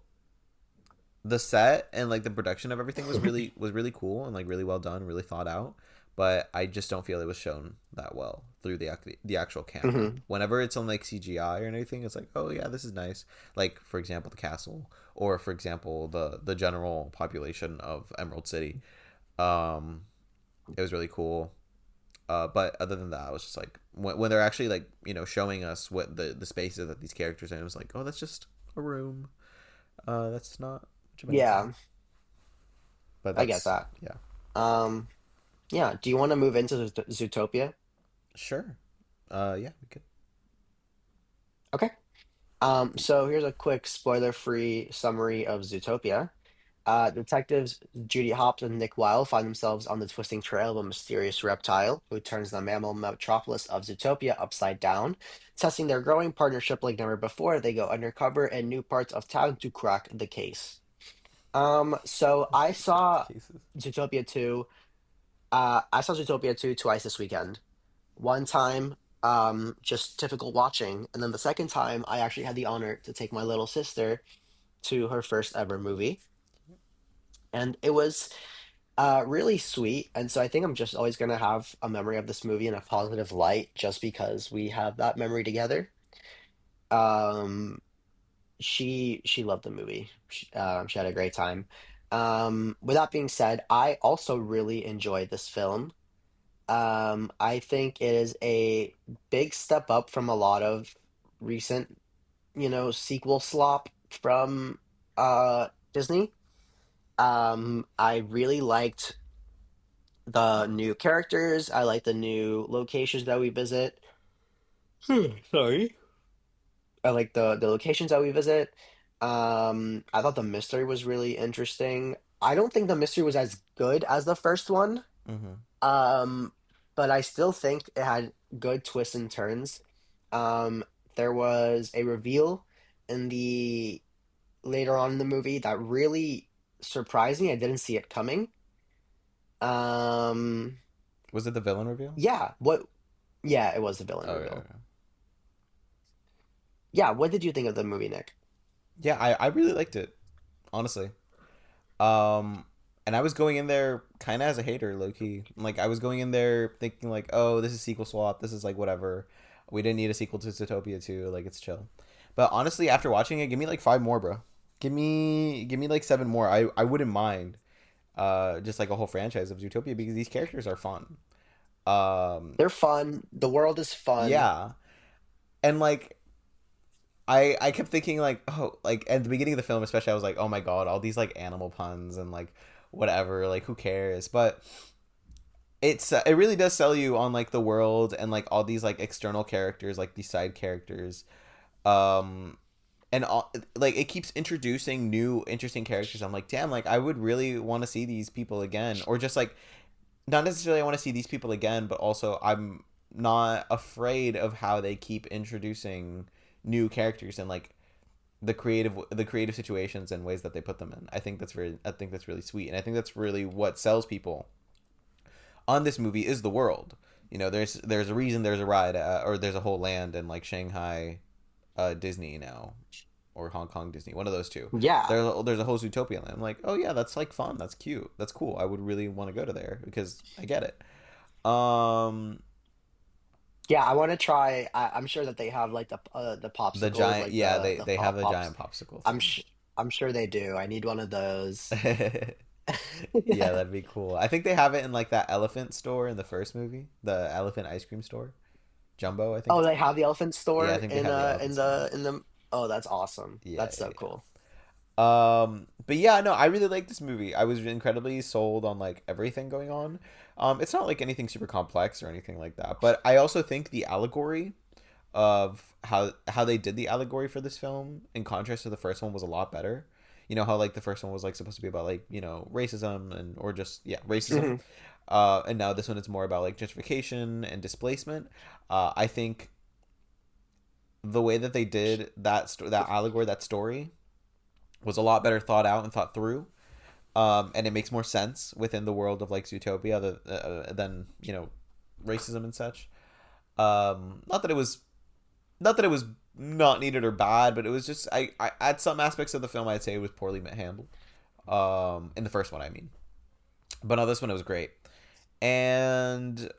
the set and like the production of everything was really cool and like really well done, really thought out. but I just don't feel it was shown that well through the actual camera. Hmm. Whenever it's on like CGI or anything, it's like, oh yeah, this is nice. Like for example, the castle, or for example, the general population of Emerald City. Um, it was really cool. But other than that, I was just like, when they're actually like, showing us what the spaces that these characters are in, it was like, oh, that's just a room. That's not much of anything. Yeah, But I get that's, that. yeah, Um, yeah. Do you want to move into Zootopia? sure. Yeah, we could. Okay. So here's a quick spoiler-free summary of Zootopia. Detectives Judy Hopps and Nick Wilde find themselves on the twisting trail of a mysterious reptile who turns the mammal metropolis of Zootopia upside down. Testing their growing partnership like never before, they go undercover in new parts of town to crack the case. So Crack cases. I saw Zootopia 2 twice this weekend. One time, just typical watching, and then the second time, I actually had the honor to take my little sister to her first ever movie, and it was really sweet. And so I think I'm just always gonna have a memory of this movie in a positive light, just because we have that memory together. Um, she loved the movie. She had a great time. With that being said, I also really enjoyed this film. I think it is a big step up from a lot of recent, sequel slop from Disney. I really liked the new characters. I like the new locations that we visit. Sorry. I like the locations that we visit. I thought the mystery was really interesting. I don't think the mystery was as good as the first one. Mm-hmm. Um, but I still think it had good twists and turns. Um, there was a reveal in the later on in the movie that really surprised me. I didn't see it coming. Um, Was it the villain reveal? yeah, what? Yeah, it was the villain Oh, yeah, reveal. yeah. Yeah, what did you think of the movie, Nick? Yeah, I really liked it, honestly. Um, and I was going in there kind of as a hater, low key. Like I was going in there thinking like, oh, this is sequel swap. This is like whatever. We didn't need a sequel to Zootopia 2. Like it's chill. But honestly, after watching it, give me like five more, bro. Give me like seven more. I wouldn't mind. Just like a whole franchise of Zootopia because these characters are fun. Um, They're fun. The world is fun. yeah, and like I kept thinking like, oh, like at the beginning of the film especially, I was like, oh my god, all these like animal puns and like whatever, like who cares? But it really does sell you on like the world and like all these like external characters, like these side characters. Um and all, like it keeps introducing new interesting characters. I'm like, damn, like I would really want to see these people again, or just like not necessarily I want to see these people again, but also I'm not afraid of how they keep introducing new characters and like the creative situations and ways that they put them in. I think that's really sweet, and I think that's really what sells people on this movie is the world. There's a reason there's a ride or there's a whole land in like Shanghai Disney now, or Hong Kong Disney, one of those two. Yeah. There's a whole Zootopia land. I'm like, oh yeah, that's like fun. That's cute. That's cool. I would really want to go to there because I get it. Um, Yeah, I want to try. I'm sure that they have like the the popsicles, giant, like yeah, the they have pop the pops. giant popsicle I'm thing. sh I'm sure they do. I need one of those. Yeah, that'd be cool. I think they have it in like that elephant store in the first movie, the elephant ice cream store, Jumbo. I think Oh, it's they called. have the elephant Yeah, I store think they have the elephant store. in the. Oh, that's awesome. Yeah, That's so yeah, cool. but yeah, no, I really like this movie. I was incredibly sold on like everything going on. It's not like anything super complex or anything like that, but I also think the allegory of how they did the allegory for this film in contrast to the first one was a lot better. You know how like the first one was like supposed to be about like racism and or just yeah racism, Hmm. and now this one is more about like gentrification and displacement. I think the way that they did that allegory, that story, was a lot better thought out and thought through. And it makes more sense within the world of like Zootopia than racism and such. Not that it was not needed or bad, but it was just I at some aspects of the film I'd say it was poorly handled. In the first one, I mean, but no, this one it was great. And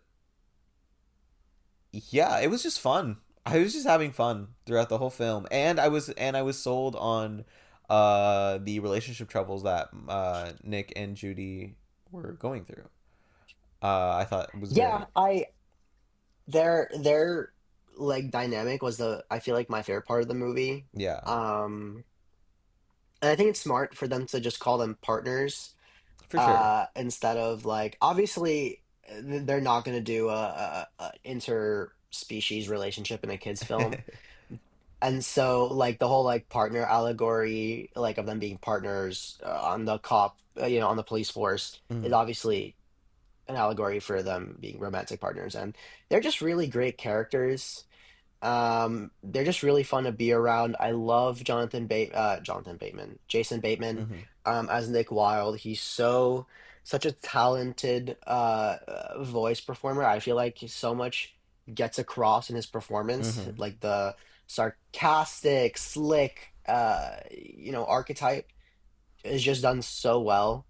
yeah, it was just fun. I was just having fun throughout the whole film, and I was sold on the relationship troubles that Nick and Judy were going through. I thought it was Yeah, great. their like dynamic was the I feel like my favorite part of the movie. Yeah, Um, and I think it's smart for them to just call them partners, for sure. instead of like obviously they're not going to do a interspecies relationship in a kids film. And so like the whole like partner allegory like of them being partners, on the cop, on the police force, is Mhm. obviously an allegory for them being romantic partners, and they're just really great characters. They're just really fun to be around. I love Jonathan Bateman, Jason Bateman, Mhm. as Nick Wilde. He's such a talented voice performer. I feel like so much gets across in his performance, Mhm. like the sarcastic, slick, archetype is just done so well.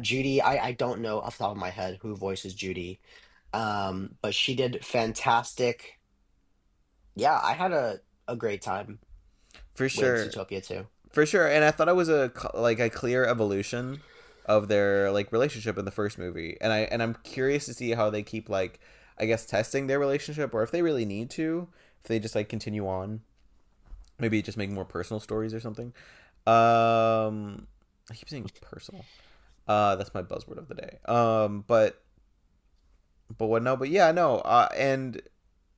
Judy, I don't know off the top of my head who voices Judy, but she did fantastic. Yeah, I had a great time For with sure. Zootopia too. For sure, and I thought it was like a clear evolution of their like relationship in the first movie, and I'm curious to see how they keep like I guess testing their relationship, or if they really need to, if they just like continue on, maybe just make more personal stories or something. I keep saying personal. That's my buzzword of the day. But what? No, but yeah, no. And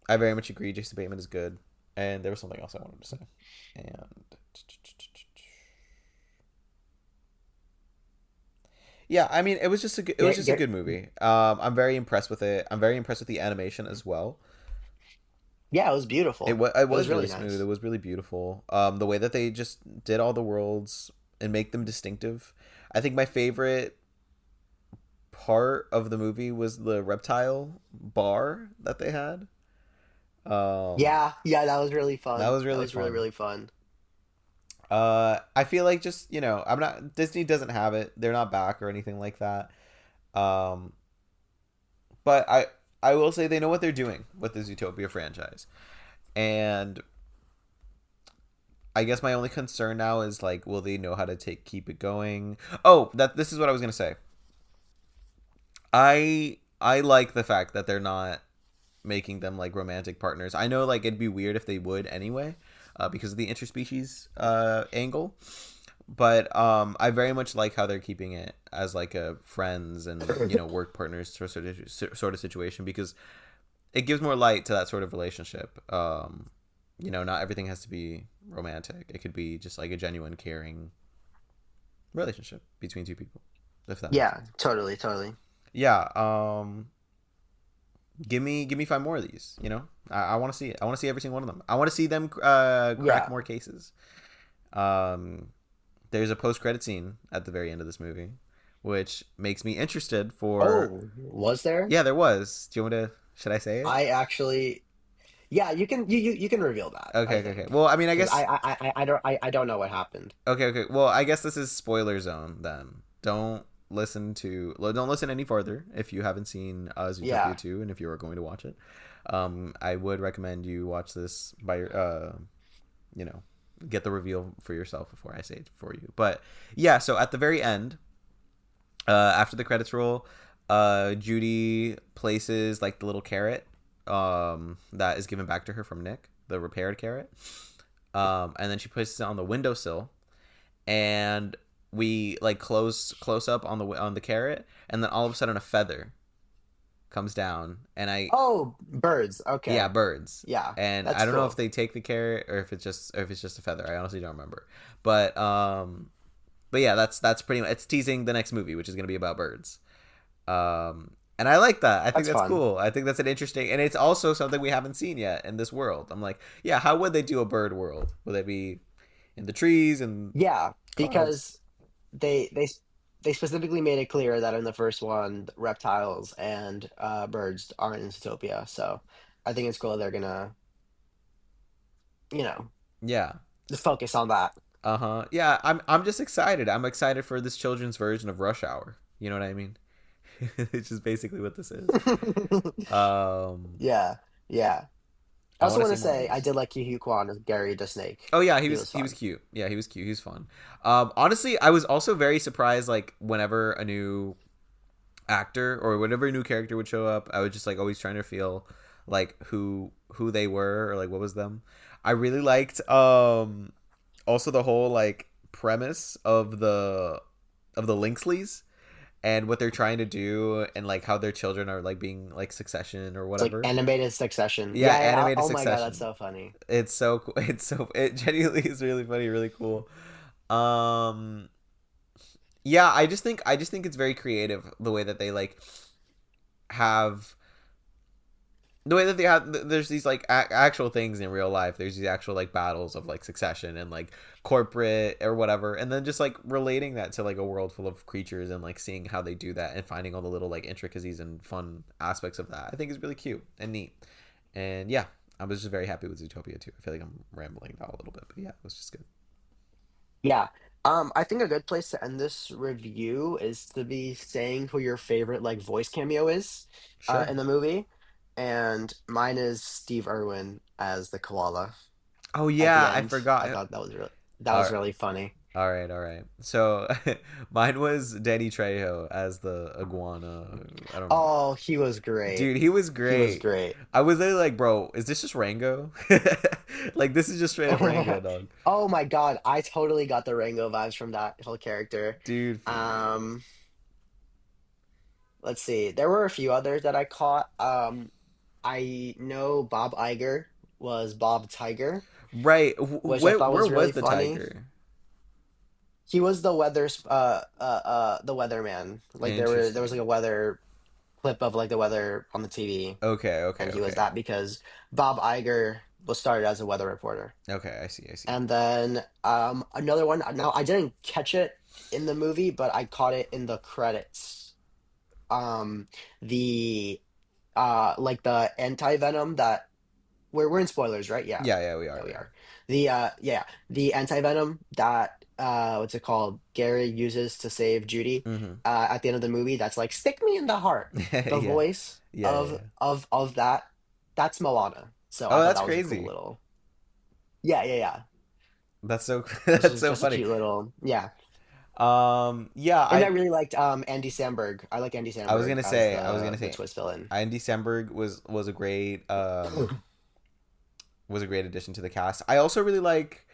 I very much agree. Jason Bateman is good, and there was something else I wanted to say, and yeah, I mean, it was just a Get good movie. I'm very impressed with it. I'm very impressed with the animation as well. Yeah, it was beautiful. It It was was really really smooth. It nice. was really beautiful. The way that they just did all the worlds and make them distinctive. I think my favorite part of the movie was the reptile bar that they had. Um, Yeah, yeah, that was really that fun. was That really was really, fun. really fun. I feel like just I'm not Disney doesn't have it. They're not back or anything like that. Um, but I will say they know what they're doing with the Zootopia franchise. And I guess my only concern now is like, will they know how to keep it going? Oh, that this is what I was gonna say. I like the fact that they're not making them like romantic partners. I know like it'd be weird if they would anyway, because of the interspecies angle. But I very much like how they're keeping it as like a friends and work partners sort of situation because it gives more light to that sort of relationship. Not everything has to be romantic. It could be just like a genuine, caring relationship between two people, if that makes Yeah, sense. totally, totally. Yeah. Give me five more of these. I want to see it. I want to see every single one of them. I want to see them crack Yeah. more cases. Um, there's a post credit scene at the very end of this movie, which makes me interested for. Oh, was there? Yeah, there was. Do you want me to? Should I say it? I actually, yeah, you can reveal that, Okay, I okay, okay. think, Well, I mean, I because guess. I don't know what happened. Okay, okay. Well, I guess this is spoiler zone then. Don't listen any further if you haven't seen Zootopia Yeah. 2 and if you are going to watch it. I would recommend you watch this by your you know, get the reveal for yourself before I say it for you. But yeah, so at the very end, after the credits roll, Judy places like the little carrot that is given back to her from Nick, the repaired carrot. And then she places it on the windowsill and we like close up on the carrot, and then all of a sudden a feather comes down, and Oh, birds. yeah, Okay. birds, Yeah, and I that's don't know if cool. they take the carrot or if it's just a feather. I honestly don't remember, but yeah, that's pretty much it's teasing the next movie, which is gonna be about birds. And I like that. I think That's that's fun. cool. I think that's an interesting, and it's also something we haven't seen yet in this world. I'm like, yeah, how would they do a bird world? Would it be in the trees and Yeah, clouds? because they specifically made it clear that in the first one, reptiles and birds aren't in Zootopia. So I think it's cool they're gonna, you know, Yeah. focus on that. Uh huh. Yeah, I'm just excited. I'm excited for this children's version of Rush Hour. You know what I mean? which is basically what this is. Um, Yeah, yeah. I I also want to want see to more of say I these. did like Ki Hugh Kwan as Gary the Snake. Oh yeah, He was he was fun. cute. Yeah, he was cute. He was fun. Honestly, I was also very surprised. Like whenever a new actor or whatever new character would show up, I was just like always trying to feel like who they were or like what was them. I really liked also the whole like premise of the Linksleys and what they're trying to do and like how their children are like being like succession or It's like whatever. animated Succession. Yeah, Yeah, yeah. animated Oh my God, that's succession. so funny. It's so cool. It's so it genuinely is really funny, really cool. Um yeah, I just think it's very creative the way that they like have the way that they have there's these like actual things in real life. There's these actual like battles of like succession and like corporate or whatever, and then just like relating that to like a world full of creatures and like seeing how they do that and finding all the little like intricacies and fun aspects of that. I think is really cute and neat. And yeah, I was just very happy with Zootopia too. I feel like I'm rambling now a little bit, but yeah, it was just good. Yeah. I think a good place to end this review is to be saying who your favorite like voice cameo is Sure. in the movie. And mine is Steve Irwin as the koala Oh at the yeah, I end. I forgot. thought that All was right, really funny. all right, all right. So mine was Danny Trejo as the iguana. I don't know. Oh, he was great. Dude, he was He was great. great. I was there like, bro, is this just Rango? Like, this is just straight up Rango, dog. Oh my God, I totally got the Rango vibes from that whole character. Dude, for real. Um, let's see. There were a few others that I caught. I know Bob Iger was Bob Tiger, Right. which I thought Where was was really the funny. tiger? He was the weatherman. Like there was like Interesting. a weather clip of like the weather on the TV, Okay, okay, and he was okay. that because Bob Iger was started as a weather reporter. Okay, I see, I see. And then another one. Now I didn't catch it in the movie, but I caught it in the credits. Um, the like the anti venom that we're in spoilers, right? Yeah, Yeah, yeah, we are, yeah, we we are. are. The yeah, the anti venom that what's it called? Gary uses to save Judy Mm-hmm. at the end of the movie. That's like stick me in the heart. The Yeah. voice Yeah, yeah, yeah. of that that's Moana. So I Oh, thought that's that was a cool crazy. little. Yeah, yeah, yeah. That's so This that's was so just a funny. cute little yeah. Yeah, And I really liked Andy Samberg. I like Andy Samberg as I was gonna the say twist villain. Andy Samberg was a great addition to the cast. I also really like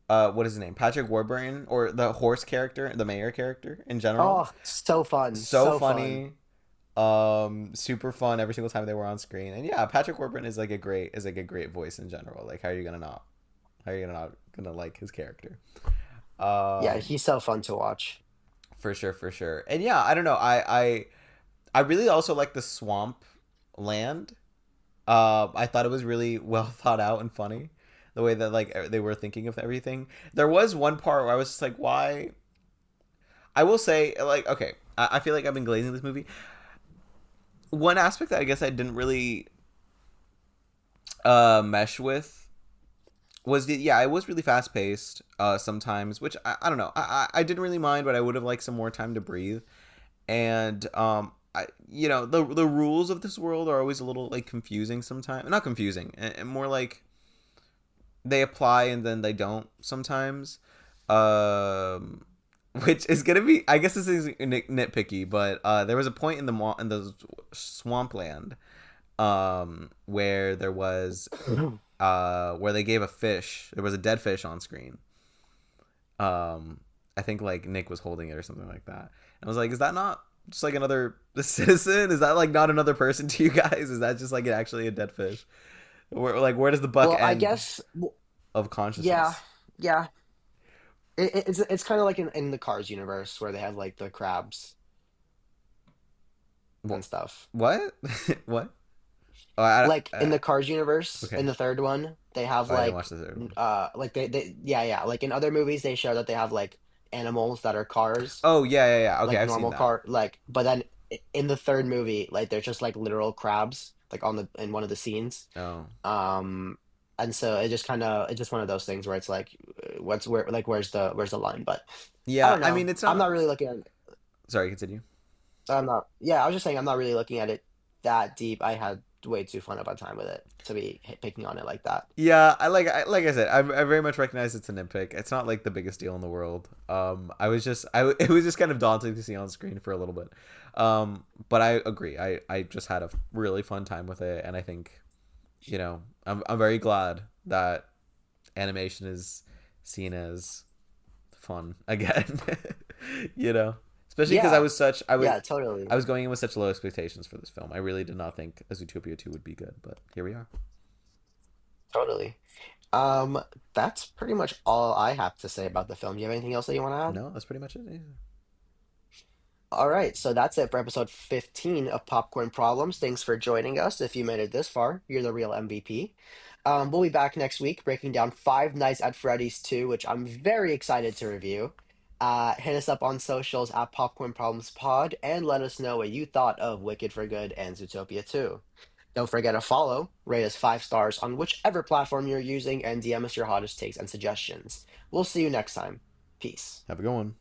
what is his name? Patrick Warburton or the horse character, the mayor character in general. Oh, so fun, So so fun. funny. Super fun every single time they were on screen. And yeah, Patrick Warburton is like a great voice in general. Like how are you gonna not? How are you gonna like his character? Yeah, Um he's so fun to watch. for sure, for sure. And yeah, I don't know. I really also like the swamp land. I thought it was really well thought out and funny, the way that like they were thinking of everything. There was one part where I was just like, why? I will say, like, okay, I feel like I've been glazing this movie. One aspect that I guess I didn't really mesh with was yeah, it was really fast paced sometimes, which I don't know. I didn't really mind, but I would have liked some more time to breathe. And you know, the rules of this world are always a little like confusing sometimes. Not confusing, and more like they apply and then they don't sometimes. Um, which is gonna be, I guess this is nitpicky, but there was a point in the swampland where there was where they gave a fish. There was a dead fish on screen. I think like Nick was holding it or something like that. And I was like, is that not just like another citizen? Is that like not another person to you guys? Is that just like actually a dead fish? Where does the buck Well, I end guess of yeah, consciousness? yeah. It's kind of like in the Cars universe where they have like the crabs and stuff. What? What? Oh, Like in the Cars universe, in okay. the third one, they have Oh, I didn't watch the third one. like they yeah, yeah, like in other movies they show that they have like animals that are cars, Oh yeah, yeah, yeah. Okay, like I've seen normal that. car like but then in the third movie like they're just like literal crabs like on the in one of the scenes. Oh, Um and so it's just one of those things where it's like what's where like where's the line? But I yeah. don't I know. mean, it's I'm not. not really looking at Sorry, continue. So I'm not. Yeah, I was just saying I'm not really looking at it that deep. I had way too fun of a time with it to be picking on it like that. Yeah, like I said, I very much recognize it's a nitpick. It's not like the biggest deal in the world. I was just it was just kind of daunting to see on screen for a little bit. But I agree. I just had a really fun time with it, and I think I'm very glad that animation is seen as fun again. you know, Especially because Yeah, yeah, I totally, was going in with such low expectations for this film. I really did not think a Zootopia 2 would be good, but here we are. totally. Um, that's pretty much all I have to say about the film. Do you have anything else that you want to add? No, that's pretty much it. Yeah. All right, so that's it for episode 15 of Popcorn Problems. Thanks for joining us. If you made it this far, you're the real MVP. We'll be back next week breaking down Five Nights at Freddy's 2, which I'm very excited to review. Hit us up on socials at Popcorn Problems Pod and let us know what you thought of Wicked for Good and Zootopia 2. Don't forget to follow, rate us 5 stars on whichever platform you're using, and DM us your hottest takes and suggestions. We'll see you next time. Peace. Have a good one.